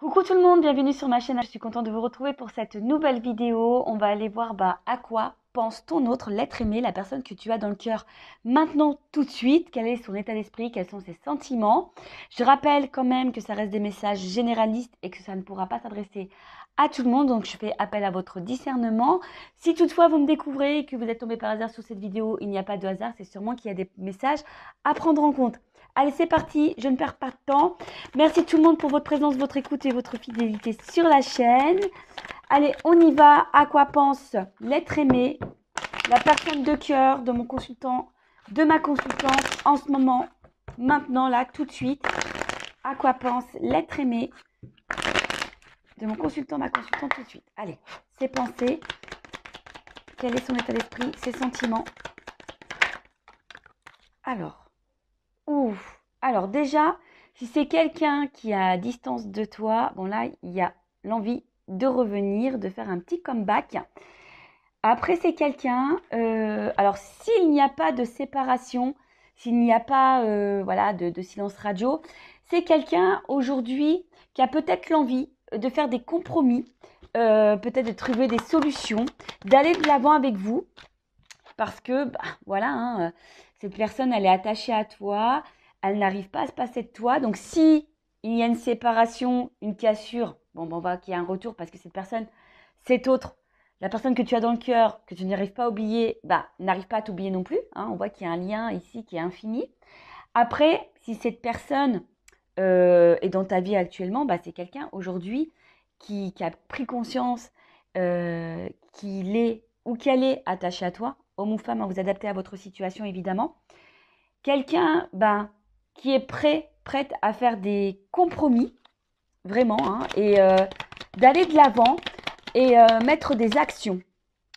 Coucou tout le monde, bienvenue sur ma chaîne. Je suis contente de vous retrouver pour cette nouvelle vidéo. On va aller voir à quoi pense ton autre, l'être aimé, la personne que tu as dans le cœur maintenant tout de suite. Quel est son état d'esprit, quels sont ses sentiments. Je rappelle quand même que ça reste des messages généralistes et que ça ne pourra pas s'adresser à tout le monde. Donc je fais appel à votre discernement. Si toutefois vous me découvrez et que vous êtes tombé par hasard sur cette vidéo, il n'y a pas de hasard. C'est sûrement qu'il y a des messages à prendre en compte. Allez, c'est parti, je ne perds pas de temps. Merci tout le monde pour votre présence, votre écoute et votre fidélité sur la chaîne. Allez, on y va. À quoi pense l'être aimé, la personne de cœur de mon consultant, de ma consultante en ce moment, maintenant, là, tout de suite. À quoi pense l'être aimé de mon consultant, ma consultante tout de suite. Allez, ses pensées, quel est son état d'esprit, ses sentiments. Alors déjà, si c'est quelqu'un qui est à distance de toi, bon là, il y a l'envie de revenir, de faire un petit comeback. Après, c'est quelqu'un, alors s'il n'y a pas de séparation, s'il n'y a pas voilà, de silence radio, c'est quelqu'un aujourd'hui qui a peut-être l'envie de faire des compromis, peut-être de trouver des solutions, d'aller de l'avant avec vous. Parce que, voilà, hein, cette personne, elle est attachée à toi, elle n'arrive pas à se passer de toi. Donc, si il y a une séparation, une cassure, bon, on va qu'il y ait un retour parce que cette personne, cette autre, la personne que tu as dans le cœur, que tu n'arrives pas à oublier, n'arrive pas à t'oublier non plus. Hein, on voit qu'il y a un lien ici qui est infini. Après, si cette personne est dans ta vie actuellement, c'est quelqu'un aujourd'hui qui a pris conscience qu'il est ou qu'elle est attachée à toi, homme ou femme, à vous adapter à votre situation évidemment. Quelqu'un qui est prête à faire des compromis, vraiment, hein, et d'aller de l'avant et mettre des actions.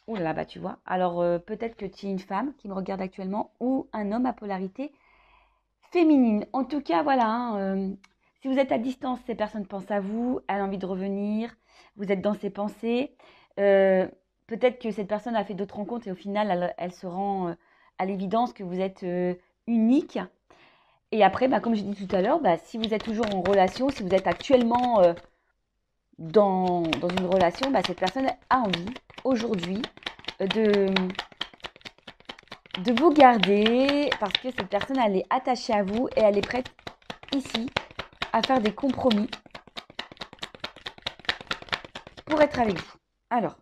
Ouh là là, tu vois. Alors peut-être que tu es une femme qui me regarde actuellement ou un homme à polarité féminine. En tout cas, voilà, hein, si vous êtes à distance, ces personnes pensent à vous, elle a envie de revenir, vous êtes dans ses pensées. Peut-être que cette personne a fait d'autres rencontres et au final, elle se rend à l'évidence que vous êtes unique. Et après, comme je dis tout à l'heure, si vous êtes toujours en relation, si vous êtes actuellement dans une relation, cette personne a envie aujourd'hui de vous garder parce que cette personne, elle est attachée à vous et elle est prête ici à faire des compromis pour être avec vous. Alors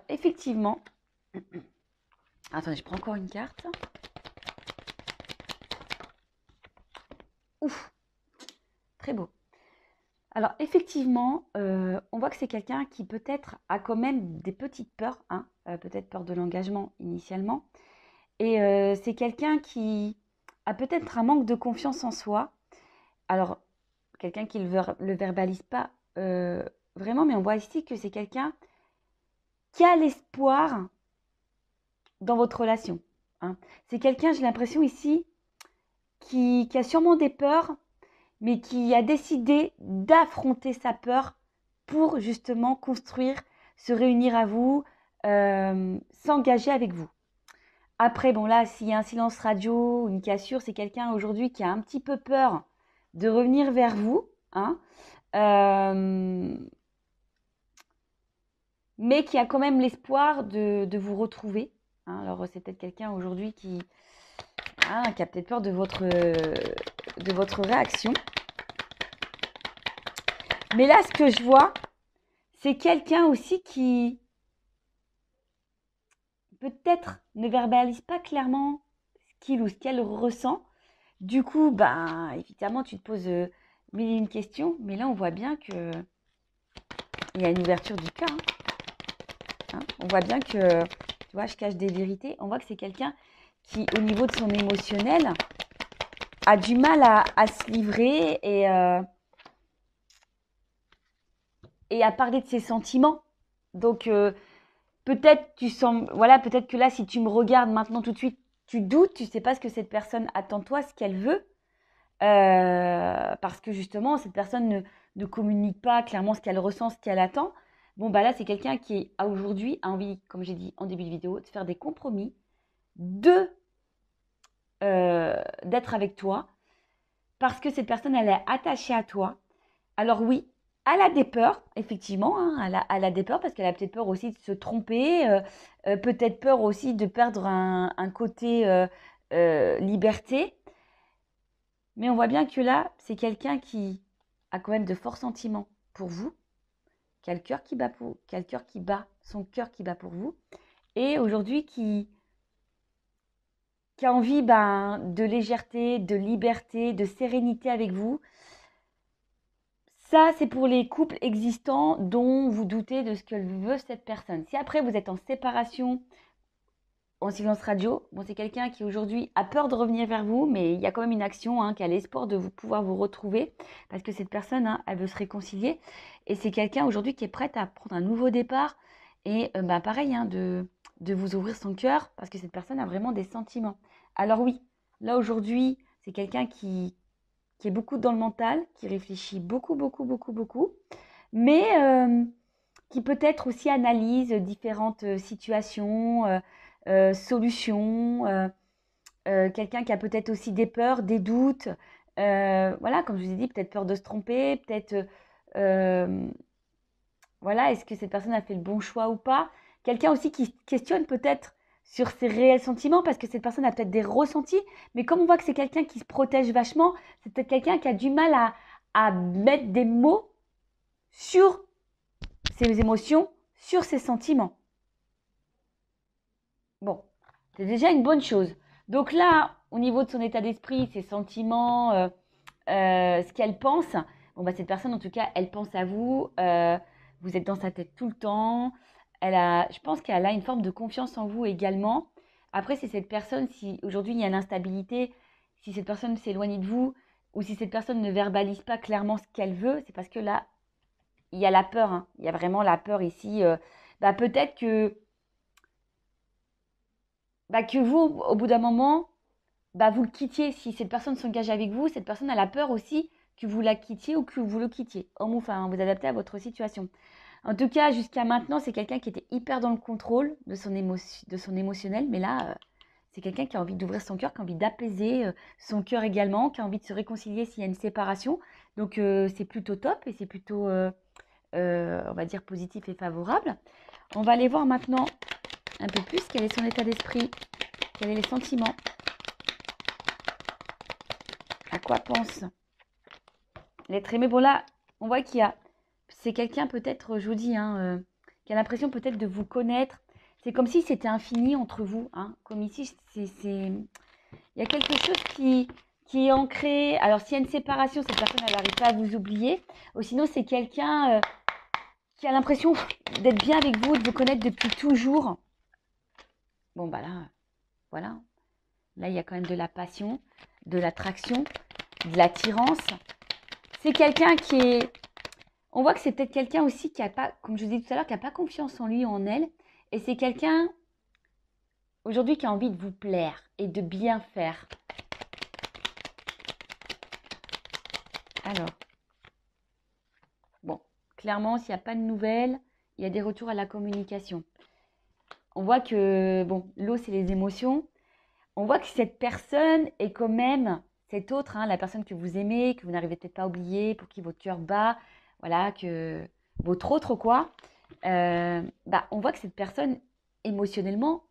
effectivement, attendez, je prends encore une carte. Ouf, très beau. Alors effectivement, on voit que c'est quelqu'un qui peut-être a quand même des petites peurs, hein, peut-être peur de l'engagement initialement. Et c'est quelqu'un qui a peut-être un manque de confiance en soi. Alors, quelqu'un qui ne le verbalise pas vraiment, mais on voit ici que c'est quelqu'un qui a l'espoir dans votre relation. Hein. C'est quelqu'un, j'ai l'impression ici, qui a sûrement des peurs, mais qui a décidé d'affronter sa peur pour justement construire, se réunir à vous, s'engager avec vous. Après, bon là, s'il y a un silence radio, une cassure, c'est quelqu'un aujourd'hui qui a un petit peu peur de revenir vers vous, hein, mais qui a quand même l'espoir de vous retrouver. Hein. Alors, c'est peut-être quelqu'un aujourd'hui qui a peut-être peur de votre réaction. Mais là, ce que je vois, c'est quelqu'un aussi qui peut-être ne verbalise pas clairement ce qu'il ou ce qu'elle ressent. Du coup, évidemment, tu te poses mille et une questions, mais là, on voit bien que il y a une ouverture du cœur. Hein. On voit bien que, tu vois, je cache des vérités. On voit que c'est quelqu'un qui, au niveau de son émotionnel, a du mal à se livrer et à parler de ses sentiments. Donc, peut-être peut-être que là, si tu me regardes maintenant tout de suite, tu doutes, tu sais pas ce que cette personne attend de toi, ce qu'elle veut. Parce que justement, cette personne ne communique pas clairement ce qu'elle ressent, ce qu'elle attend. Bon, là, c'est quelqu'un qui, aujourd'hui, a envie, comme j'ai dit en début de vidéo, de faire des compromis, d'être avec toi. parce que cette personne, elle est attachée à toi. Alors oui, elle a des peurs, effectivement, hein, elle a des peurs parce qu'elle a peut-être peur aussi de se tromper, peut-être peur aussi de perdre un côté liberté. Mais on voit bien que là, c'est quelqu'un qui a quand même de forts sentiments pour vous, qui a le cœur qui bat qui a le cœur qui bat, son cœur qui bat pour vous, et aujourd'hui qui a envie de légèreté, de liberté, de sérénité avec vous. Ça, c'est pour les couples existants dont vous doutez de ce que veut cette personne. Si après vous êtes en séparation, en silence radio, bon, c'est quelqu'un qui aujourd'hui a peur de revenir vers vous, mais il y a quand même une action, hein, qui a l'espoir de pouvoir vous retrouver, parce que cette personne, hein, elle veut se réconcilier. Et c'est quelqu'un aujourd'hui qui est prête à prendre un nouveau départ et pareil, hein, de vous ouvrir son cœur, parce que cette personne a vraiment des sentiments. Alors oui, là aujourd'hui, c'est quelqu'un qui est beaucoup dans le mental, qui réfléchit beaucoup, beaucoup, beaucoup, beaucoup, mais qui peut-être aussi analyse différentes situations, solutions, quelqu'un qui a peut-être aussi des peurs, des doutes, voilà, comme je vous ai dit, peut-être peur de se tromper, peut-être, voilà, est-ce que cette personne a fait le bon choix ou pas? Quelqu'un aussi qui questionne peut-être sur ses réels sentiments, parce que cette personne a peut-être des ressentis, mais comme on voit que c'est quelqu'un qui se protège vachement, c'est peut-être quelqu'un qui a du mal à mettre des mots sur ses émotions, sur ses sentiments. Bon, c'est déjà une bonne chose. Donc là, au niveau de son état d'esprit, ses sentiments, ce qu'elle pense, bon, cette personne, en tout cas, elle pense à vous. Vous êtes dans sa tête tout le temps. Je pense qu'elle a une forme de confiance en vous également. Après, c'est cette personne, si aujourd'hui il y a l'instabilité, si cette personne s'éloigne de vous, ou si cette personne ne verbalise pas clairement ce qu'elle veut, c'est parce que là, il y a la peur, hein. Il y a vraiment la peur ici. Peut-être que vous, au bout d'un moment, vous le quittiez. Si cette personne s'engage avec vous, cette personne a la peur aussi que vous la quittiez ou que vous le quittiez. Homme ou femme, vous adaptez à votre situation. En tout cas, jusqu'à maintenant, c'est quelqu'un qui était hyper dans le contrôle de son émotionnel. Mais là, c'est quelqu'un qui a envie d'ouvrir son cœur, qui a envie d'apaiser son cœur également, qui a envie de se réconcilier s'il y a une séparation. Donc, c'est plutôt top et c'est plutôt, on va dire, positif et favorable. On va aller voir maintenant un peu plus quel est son état d'esprit, quels sont les sentiments, à quoi pense l'être aimé. Bon là, on voit c'est quelqu'un peut-être, je vous dis, hein, qui a l'impression peut-être de vous connaître. C'est comme si c'était infini entre vous, hein. Comme ici, il y a quelque chose qui est ancré. Alors s'il y a une séparation, cette personne, elle n'arrive pas à vous oublier. Ou sinon, c'est quelqu'un qui a l'impression d'être bien avec vous, de vous connaître depuis toujours. Bon, là, voilà. Là, il y a quand même de la passion, de l'attraction, de l'attirance. C'est quelqu'un qui est... On voit que c'est peut-être quelqu'un aussi qui n'a pas, comme je vous dis tout à l'heure, qui n'a pas confiance en lui ou en elle. Et c'est quelqu'un, aujourd'hui, qui a envie de vous plaire et de bien faire. Alors, bon, clairement, s'il n'y a pas de nouvelles, il y a des retours à la communication. On voit que, bon, l'eau, c'est les émotions. On voit que cette personne est quand même, cette autre, hein, la personne que vous aimez, que vous n'arrivez peut-être pas à oublier, pour qui votre cœur bat, voilà, que votre autre quoi, on voit que cette personne, émotionnellement,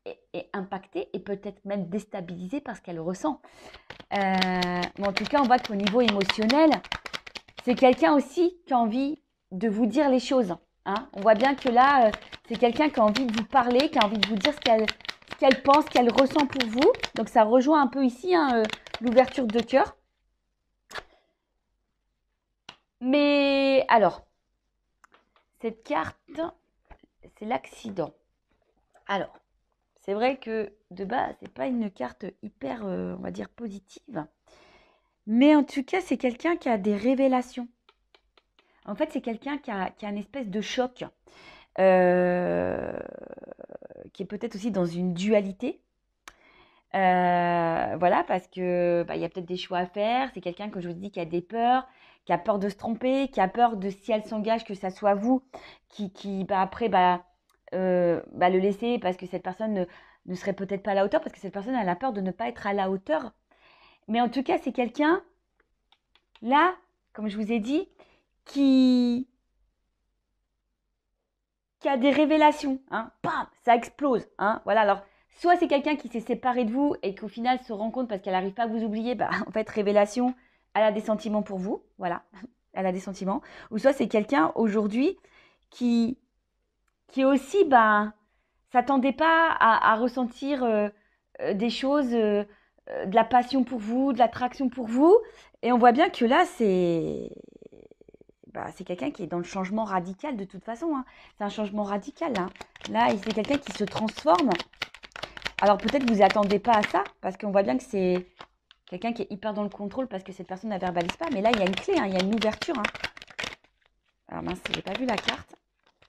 est impactée et peut-être même déstabilisée par ce qu'elle ressent. Mais en tout cas, on voit qu'au niveau émotionnel, c'est quelqu'un aussi qui a envie de vous dire les choses. Hein. On voit bien que là, c'est quelqu'un qui a envie de vous parler, qui a envie de vous dire ce qu'elle pense, qu'elle ressent pour vous. Donc ça rejoint un peu ici, hein, l'ouverture de cœur. Mais alors, cette carte, c'est l'accident. Alors, c'est vrai que de base, c'est pas une carte hyper, on va dire, positive. Mais en tout cas, c'est quelqu'un qui a des révélations. En fait, c'est quelqu'un qui a une espèce de choc, qui est peut-être aussi dans une dualité. Voilà, parce que il y a peut-être des choix à faire. C'est quelqu'un, que je vous dis, qui a des peurs, qui a peur de se tromper, qui a peur de, si elle s'engage, que ça soit vous qui après, le laisser parce que cette personne ne serait peut-être pas à la hauteur, parce que cette personne elle a peur de ne pas être à la hauteur. Mais en tout cas, c'est quelqu'un, là, comme je vous ai dit, qui a des révélations. Hein. Bam, ça explose. Hein. Voilà, alors, soit c'est quelqu'un qui s'est séparé de vous et qu'au final se rend compte parce qu'elle n'arrive pas à vous oublier, bah, en fait, révélation, elle a des sentiments pour vous. Voilà, elle a des sentiments. Ou soit c'est quelqu'un aujourd'hui qui aussi, ben, s'attendait pas à ressentir des choses, de la passion pour vous, de l'attraction pour vous. Et on voit bien que là, c'est quelqu'un qui est dans le changement radical de toute façon. Hein. C'est un changement radical. Hein. Là, c'est quelqu'un qui se transforme. Alors peut-être que vous attendez pas à ça, parce qu'on voit bien que c'est quelqu'un qui est hyper dans le contrôle parce que cette personne ne verbalise pas. Mais là, il y a une clé, hein, il y a une ouverture. Hein. Alors mince, j'ai pas vu la carte.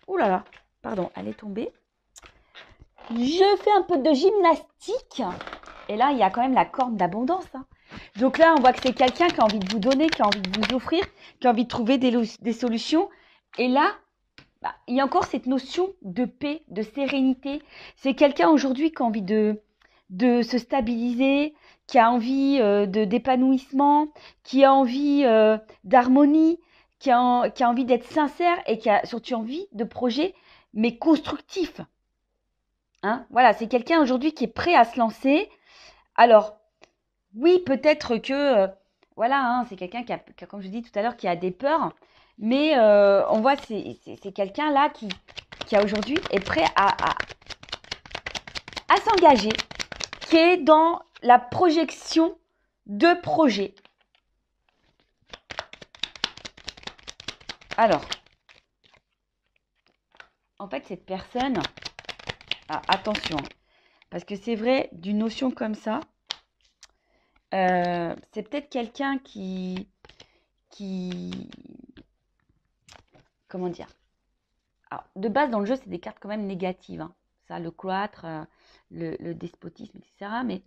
Ouh là là, pardon, elle est tombée. Je fais un peu de gymnastique. Et là, il y a quand même la corne d'abondance. Hein. Donc là, on voit que c'est quelqu'un qui a envie de vous donner, qui a envie de vous offrir, qui a envie de trouver des solutions. Et là, bah, il y a encore cette notion de paix, de sérénité. C'est quelqu'un aujourd'hui qui a envie de se stabiliser, qui a envie d'épanouissement, qui a envie d'harmonie, qui a envie d'être sincère et qui a surtout envie de projets, mais constructifs. Hein, voilà, c'est quelqu'un aujourd'hui qui est prêt à se lancer. Alors, oui, peut-être que, voilà, hein, c'est quelqu'un qui a, comme je dis tout à l'heure, qui a des peurs. Mais on voit, c'est quelqu'un là qui aujourd'hui est prêt à s'engager, qui est dans la projection de projets. Alors, en fait, cette personne, attention, parce que c'est vrai, d'une notion comme ça, c'est peut-être quelqu'un qui, comment dire, alors, de base dans le jeu c'est des cartes quand même négatives, hein. Ça, le cloître, le despotisme, etc. Mais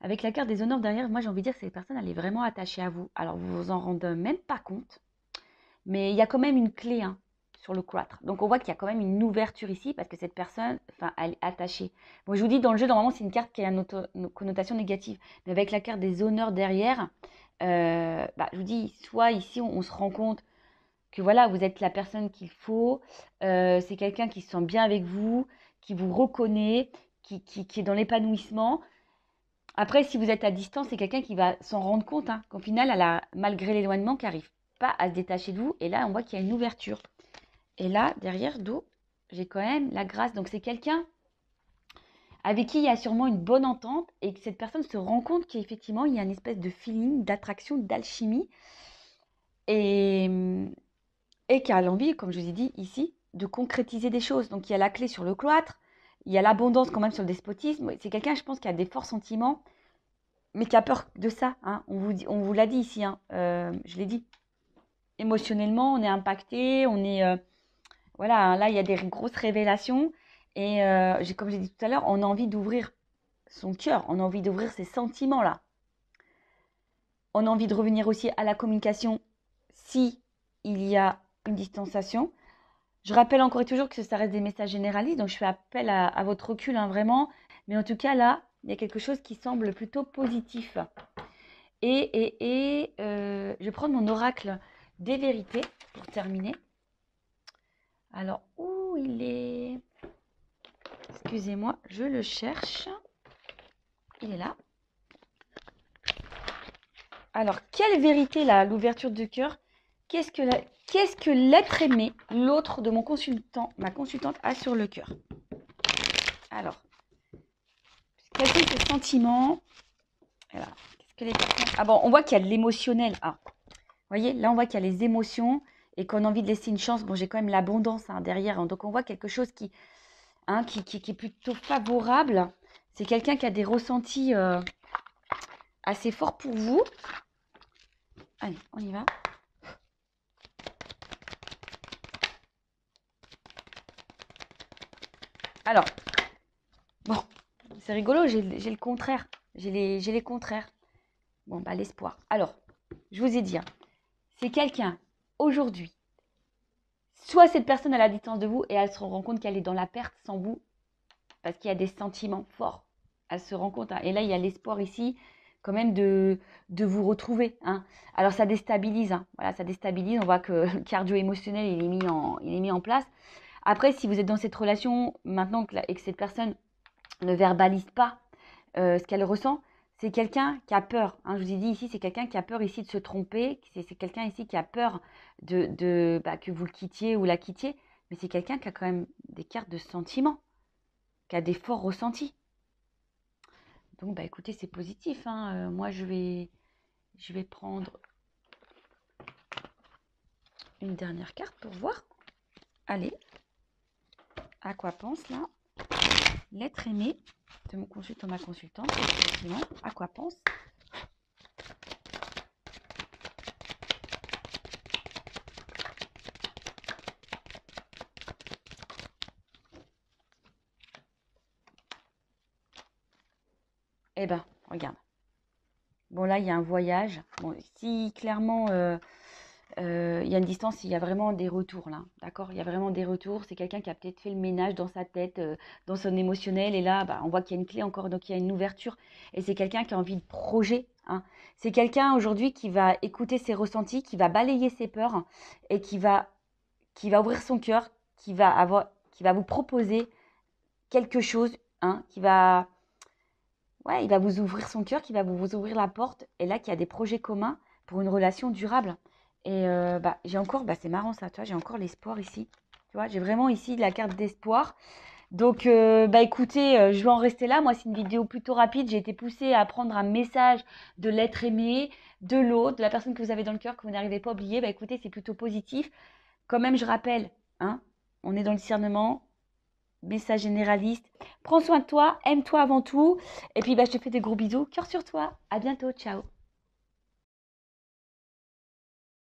avec la carte des honneurs derrière, moi j'ai envie de dire que cette personne elle est vraiment attachée à vous. Alors vous vous en rendez même pas compte, mais il y a quand même une clé, hein, sur le cloître. Donc on voit qu'il y a quand même une ouverture ici parce que cette personne, enfin, elle est attachée. Bon, je vous dis, dans le jeu, normalement, c'est une carte qui a une connotation négative. Mais avec la carte des honneurs derrière, bah, je vous dis, soit ici, on se rend compte que voilà, vous êtes la personne qu'il faut. C'est quelqu'un qui se sent bien avec vous, qui vous reconnaît, qui est dans l'épanouissement. Après, si vous êtes à distance, c'est quelqu'un qui va s'en rendre compte, hein, qu'au final, elle a, malgré l'éloignement, qui n'arrive pas à se détacher de vous. Et là, on voit qu'il y a une ouverture. Et là, derrière, d'eau, j'ai quand même la grâce. Donc, c'est quelqu'un avec qui il y a sûrement une bonne entente et que cette personne se rend compte qu'effectivement, il y a une espèce de feeling, d'attraction, d'alchimie et qui a l'envie, comme je vous ai dit ici, de concrétiser des choses. Donc, il y a la clé sur le cloître, il y a l'abondance quand même sur le despotisme. C'est quelqu'un, je pense, qui a des forts sentiments, mais qui a peur de ça. Hein. On vous l'a dit ici, hein. Je l'ai dit. Émotionnellement, on est impacté, on est... voilà, hein, là, il y a des grosses révélations. Et comme j'ai dit tout à l'heure, on a envie d'ouvrir son cœur, on a envie d'ouvrir ses sentiments-là. On a envie de revenir aussi à la communication si il y a une distanciation. Je rappelle encore et toujours que ça reste des messages généralistes, donc je fais appel à votre recul, hein, vraiment. Mais en tout cas, là, il y a quelque chose qui semble plutôt positif. Et je vais prendre mon oracle des vérités pour terminer. Alors, où il est? Excusez-moi, je le cherche. Il est là. Alors, quelle vérité là, l'ouverture du cœur? Qu'est-ce que l'être aimé, l'autre de mon consultant, ma consultante, a sur le cœur? Alors, quels sont ses sentiments? Alors, ah bon, on voit qu'il y a de l'émotionnel. Ah, vous voyez, là on voit qu'il y a les émotions et qu'on a envie de laisser une chance. Bon, j'ai quand même l'abondance, hein, derrière, hein. Donc on voit quelque chose qui est plutôt favorable. C'est quelqu'un qui a des ressentis assez forts pour vous. Allez, on y va. Alors, bon, c'est rigolo, j'ai le contraire. J'ai les contraires. Bon, bah l'espoir. Alors, je vous ai dit, hein, c'est quelqu'un, aujourd'hui, soit cette personne à la distance de vous et elle se rend compte qu'elle est dans la perte sans vous, parce qu'il y a des sentiments forts. Elle se rend compte, hein, et là, il y a l'espoir ici quand même de vous retrouver, hein. Alors ça déstabilise, hein. Voilà, ça déstabilise. On voit que le cardio émotionnel, il est mis en place. Après, si vous êtes dans cette relation maintenant et que cette personne ne verbalise pas ce qu'elle ressent, c'est quelqu'un qui a peur, hein. Je vous ai dit ici, c'est quelqu'un qui a peur ici de se tromper, c'est quelqu'un ici qui a peur que vous le quittiez ou la quittiez, mais c'est quelqu'un qui a quand même des cartes de sentiments, qui a des forts ressentis. Donc, bah, écoutez, c'est positif, hein. Moi, je vais prendre une dernière carte pour voir. Allez, à quoi pense là l'être aimé de mon consultant, ma consultante, effectivement, à quoi pense? Eh ben, regarde. Bon, là, il y a un voyage. Bon, si clairement, il y a une distance, il y a vraiment des retours, là. D'accord? Il y a vraiment des retours. C'est quelqu'un qui a peut-être fait le ménage dans sa tête, dans son émotionnel. Et là, bah, on voit qu'il y a une clé encore, donc il y a une ouverture. Et c'est quelqu'un qui a envie de projet, hein. C'est quelqu'un aujourd'hui qui va écouter ses ressentis, qui va balayer ses peurs et qui va ouvrir son cœur, qui va vous proposer quelque chose, hein, ouais, il va vous ouvrir son cœur, qui va vous ouvrir la porte, et là, qu'il y a des projets communs pour une relation durable. Et bah, j'ai encore, bah, c'est marrant ça, tu vois, j'ai encore l'espoir ici. Tu vois, j'ai vraiment ici la carte d'espoir. Donc, bah écoutez, je vais en rester là. Moi, c'est une vidéo plutôt rapide. J'ai été poussée à prendre un message de l'être aimé, de l'autre, de la personne que vous avez dans le cœur, que vous n'arrivez pas à oublier. Bah écoutez, c'est plutôt positif. Quand même, je rappelle, hein, on est dans le discernement, message généraliste. Prends soin de toi, aime-toi avant tout. Et puis, bah, je te fais des gros bisous. Cœur sur toi. À bientôt. Ciao.